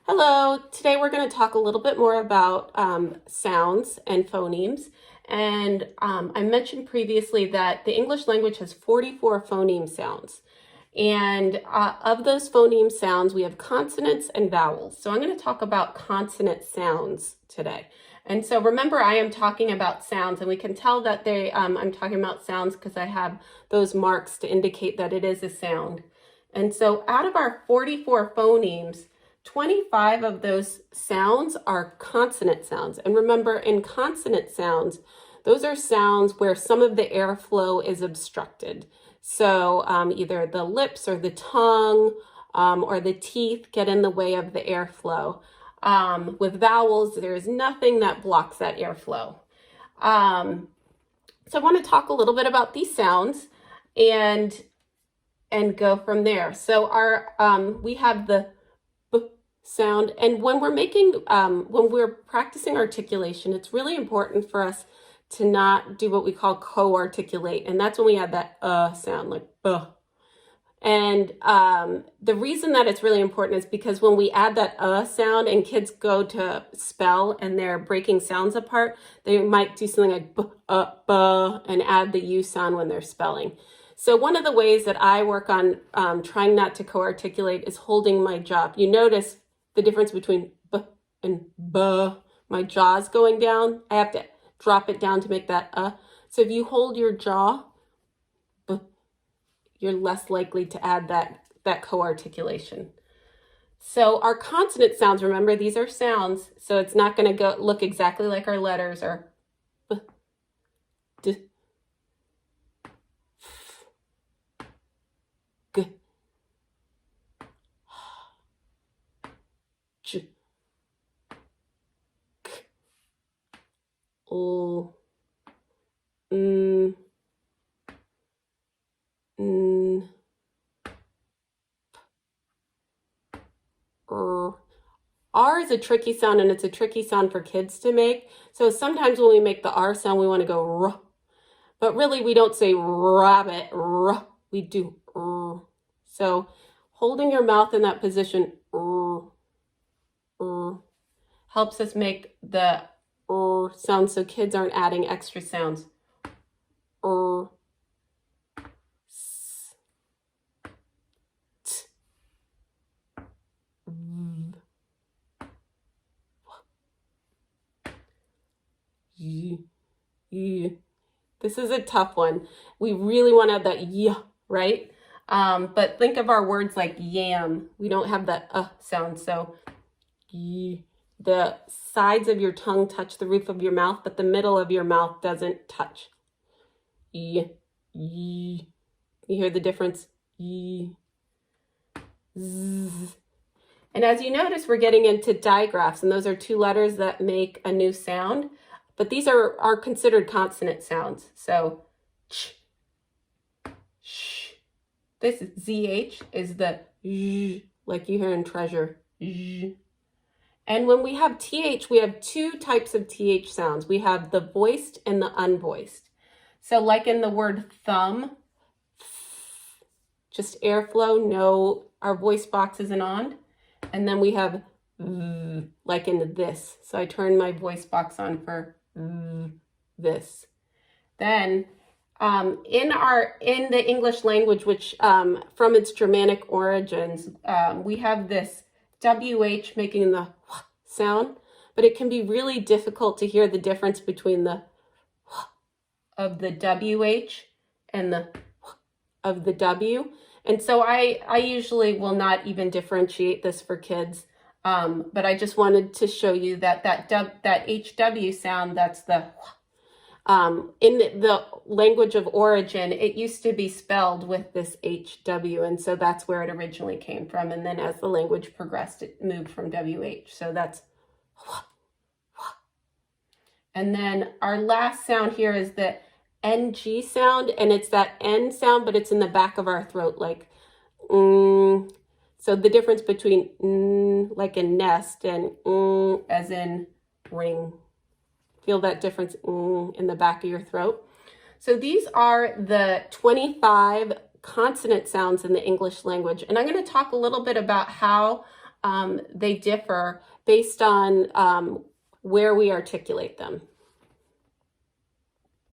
Hello, today we're going to talk a little bit more about sounds and phonemes. And I mentioned previously that the English language has 44 phoneme sounds. And of those phoneme sounds, we have consonants and vowels. So I'm going to talk about consonant sounds today. And so remember, I am talking about sounds, and we can tell that I'm talking about sounds because I have those marks to indicate that it is a sound. And so out of our 44 phonemes, 25 of those sounds are consonant sounds. And remember, in consonant sounds, those are sounds where some of the airflow is obstructed. So either the lips or the tongue or the teeth get in the way of the airflow. With vowels, there is nothing that blocks that airflow. So I want to talk a little bit about these sounds and go from there. So we have the sound, and when we're practicing articulation, it's really important for us to not do what we call co-articulate, and that's when we add that sound, like buh. And the reason that it's really important is because when we add that sound and kids go to spell and they're breaking sounds apart, they might do something like buh, and add the U sound when they're spelling. So one of the ways that I work on trying not to co-articulate is holding my jaw. You notice the difference between b and buh. My jaw's going down. I have to drop it down to make that So if you hold your jaw, b, you're less likely to add that co-articulation. So our consonant sounds, remember, these are sounds, so it's not going to look exactly like our letters or b, d, f, g, j, k, l, n, R is a tricky sound, and it's a tricky sound for kids to make. So sometimes when we make the R sound, we want to go R. But really, we don't say rabbit, R. We do R. So holding your mouth in that position, R, R, helps us make the R sound so kids aren't adding extra sounds. R, S, T, V, Y, Y. This is a tough one. We really want to have that y, right? But think of our words like yam. We don't have that sound. So y. The sides of your tongue touch the roof of your mouth, but the middle of your mouth doesn't touch. Y, y. You hear the difference? Y, z. And as you notice, we're getting into digraphs, and those are two letters that make a new sound. But these are considered consonant sounds. So, ch, sh. This ZH is the zh, like you hear in treasure. Zh. And when we have TH, we have two types of TH sounds. We have the voiced and the unvoiced. So like in the word thumb, just airflow, no, our voice box isn't on. And then we have like in this. So I turn my voice box on for this. Then in the English language, which from its Germanic origins, we have this WH making the sound, but it can be really difficult to hear the difference between the of the WH and the of the W. And so I usually will not even differentiate this for kids. But I just wanted to show you that HW sound, that's the in the language of origin, it used to be spelled with this HW, and so that's where it originally came from. And then as the language progressed, it moved from WH. So that's and then our last sound here is the NG sound, and it's that N sound, but it's in the back of our throat, like So the difference between like in nest and as in ring. Feel that difference in the back of your throat. So these are the 25 consonant sounds in the English language. And I'm going to talk a little bit about how they differ based on where we articulate them.